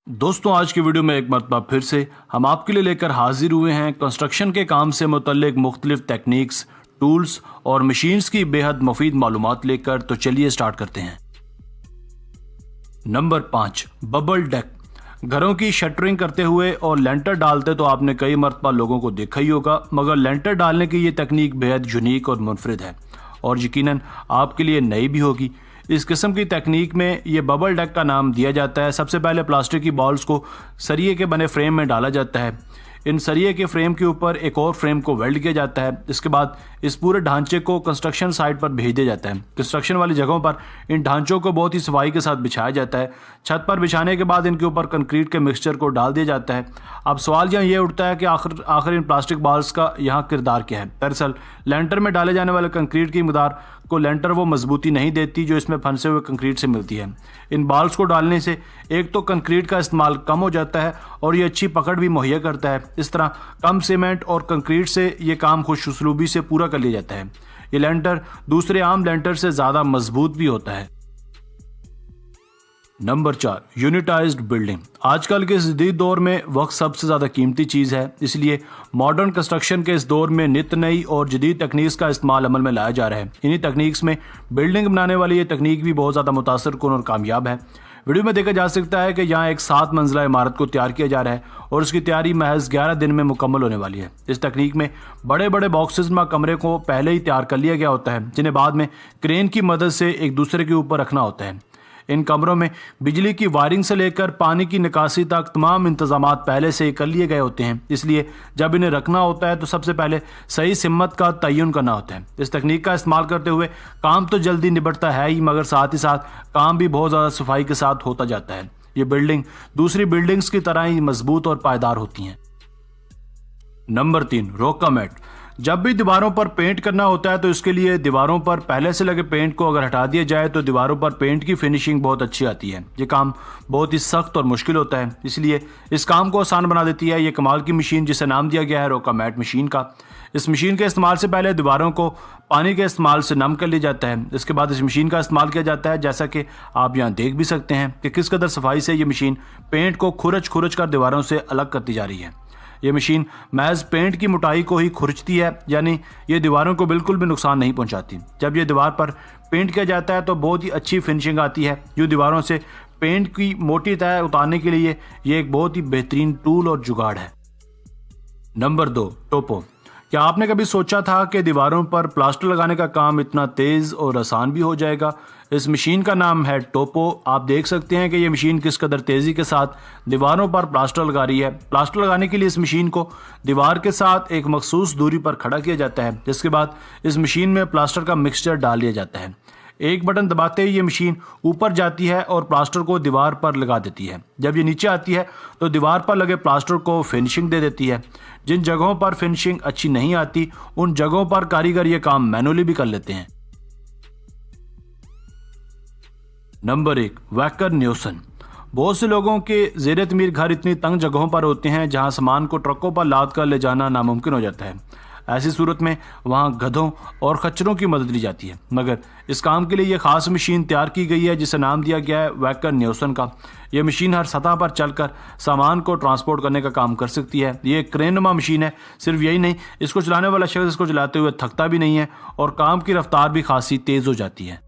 दोस्तों, आज की वीडियो में एक मरतबा फिर से हम आपके लिए लेकर हाजिर हुए हैं कंस्ट्रक्शन के काम से मुतल्लिक मुख्तलिफ टेक्निक्स, टूल्स और मशीन्स की बेहद मुफीद मालूमात लेकर। तो चलिए स्टार्ट करते हैं। Number 5, bubble deck. घरों की शटरिंग करते हुए और लेंटर डालते तो आपने कई मरतबा लोगों को देखा ही होगा, मगर लेंटर डालने की ये तकनीक बेहद यूनिक और मुनफरिद है और यकीनन आपके लिए नई भी होगी। इस किस्म की तकनीक में ये बबल डेक का नाम दिया जाता है। सबसे पहले प्लास्टिक की बॉल्स को सरिये के बने फ्रेम में डाला जाता है। इन सरिये के फ्रेम के ऊपर एक और फ्रेम को वेल्ड किया जाता है। इसके बाद इस पूरे ढांचे को कंस्ट्रक्शन साइट पर भेज दिया जाता है। कंस्ट्रक्शन वाली जगहों पर इन ढांचों को बहुत ही सफाई के साथ बिछाया जाता है। छत पर बिछाने के बाद इनके ऊपर कंक्रीट के मिक्सचर को डाल दिया जाता है। अब सवाल यहाँ ये उठता है कि आखिर इन प्लास्टिक बॉल्स का यहाँ किरदार क्या है। दरअसल लेंटर में डाले जाने वाले कंक्रीट की मदार को लेंटर वो मजबूती नहीं देती जो इसमें फंसे हुए कंक्रीट से मिलती है। इन बॉल्स को डालने से एक तो कंक्रीट का इस्तेमाल कम हो जाता है और ये अच्छी पकड़ भी मुहैया करता है। इस तरह कम सीमेंट और कंक्रीट से ये काम खुश उसलूबी से पूरा कर लिया जाता है। ये लेंटर दूसरे आम लेंटर से ज़्यादा मजबूत भी होता है। Number 4, unitized building. आजकल के इस जदीद दौर में वक्त सबसे ज़्यादा कीमती चीज़ है, इसलिए मॉडर्न कंस्ट्रक्शन के इस दौर में नित नई और जदीद तकनीक का इस्तेमाल अमल में लाया जा रहा है। इन्हीं तकनीक्स में बिल्डिंग बनाने वाली ये तकनीक भी बहुत ज़्यादा मुतासर कुन और कामयाब है। वीडियो में देखा जा सकता है कि यहाँ एक 7 मंजिला इमारत को तैयार किया जा रहा है और उसकी तैयारी महज 11 दिन में मुकम्मल होने वाली है। इस तकनीक में बड़े बड़े बॉक्सेस में कमरे को पहले ही तैयार कर लिया गया होता है, जिन्हें बाद में क्रेन की मदद से एक दूसरे के ऊपर रखना होता है। इन कमरों में बिजली की वायरिंग से लेकर पानी की निकासी तक तमाम इंतजामात पहले से ही कर लिए गए होते हैं, इसलिए जब इन्हें रखना होता है तो सबसे पहले सही सिमत का तयन करना होता है। इस तकनीक का इस्तेमाल करते हुए काम तो जल्दी निबटता है ही, मगर साथ ही साथ काम भी बहुत ज़्यादा सफाई के साथ होता जाता है। ये बिल्डिंग दूसरी बिल्डिंग्स की तरह ही मजबूत और पायदार होती हैं। नंबर 3, रोका मैट। जब भी दीवारों पर पेंट करना होता है तो इसके लिए दीवारों पर पहले से लगे पेंट को अगर हटा दिया जाए तो दीवारों पर पेंट की फिनिशिंग बहुत अच्छी आती है। ये काम बहुत ही सख्त और मुश्किल होता है, इसलिए इस काम को आसान बना देती है ये कमाल की मशीन जिसे नाम दिया गया है रोका मैट मशीन का। इस मशीन के इस्तेमाल से पहले दीवारों को पानी के इस्तेमाल से नम कर लिया जाता है। इसके बाद इस मशीन का इस्तेमाल किया जाता है, जैसा कि आप यहाँ देख भी सकते हैं कि किस कदर सफाई से ये मशीन पेंट को खुरच कर दीवारों से अलग करती जा रही है। ये मशीन महज पेंट की मोटाई को ही खुरचती है, यानी ये दीवारों को बिल्कुल भी नुकसान नहीं पहुंचाती। जब ये दीवार पर पेंट किया जाता है तो बहुत ही अच्छी फिनिशिंग आती है। जो दीवारों से पेंट की मोटी तह उतारने के लिए ये एक बहुत ही बेहतरीन टूल और जुगाड़ है। नंबर 2, टोपो। क्या आपने कभी सोचा था कि दीवारों पर प्लास्टर लगाने का काम इतना तेज़ और आसान भी हो जाएगा? इस मशीन का नाम है टोपो। आप देख सकते हैं कि ये मशीन किस कदर तेज़ी के साथ दीवारों पर प्लास्टर लगा रही है। प्लास्टर लगाने के लिए इस मशीन को दीवार के साथ एक मखसूस दूरी पर खड़ा किया जाता है, जिसके बाद इस मशीन में प्लास्टर का मिक्सचर डाल दिया जाता है। एक बटन दबाते ही ये मशीन ऊपर जाती है और प्लास्टर को दीवार पर लगा देती है। जब ये नीचे आती है तो दीवार पर लगे प्लास्टर को फिनिशिंग दे देती है। जिन जगहों पर फिनिशिंग अच्छी नहीं आती उन जगहों पर कारीगर ये काम मैनुअली भी कर लेते हैं। Number 1, Wacker न्यूसन। बहुत से लोगों के ज़ेर तमीर घर इतनी तंग जगहों पर होते हैं जहां सामान को ट्रकों पर लाद कर ले जाना नामुमकिन हो जाता है। ऐसी सूरत में वहां गधों और खच्चरों की मदद ली जाती है, मगर इस काम के लिए ये खास मशीन तैयार की गई है जिसे नाम दिया गया है वैकर न्यूसन का। यह मशीन हर सतह पर चलकर सामान को ट्रांसपोर्ट करने का काम कर सकती है। ये एक क्रेनुमा मशीन है। सिर्फ यही नहीं, इसको चलाने वाला शख्स इसको चलाते हुए थकता भी नहीं है और काम की रफ्तार भी खासी तेज़ हो जाती है।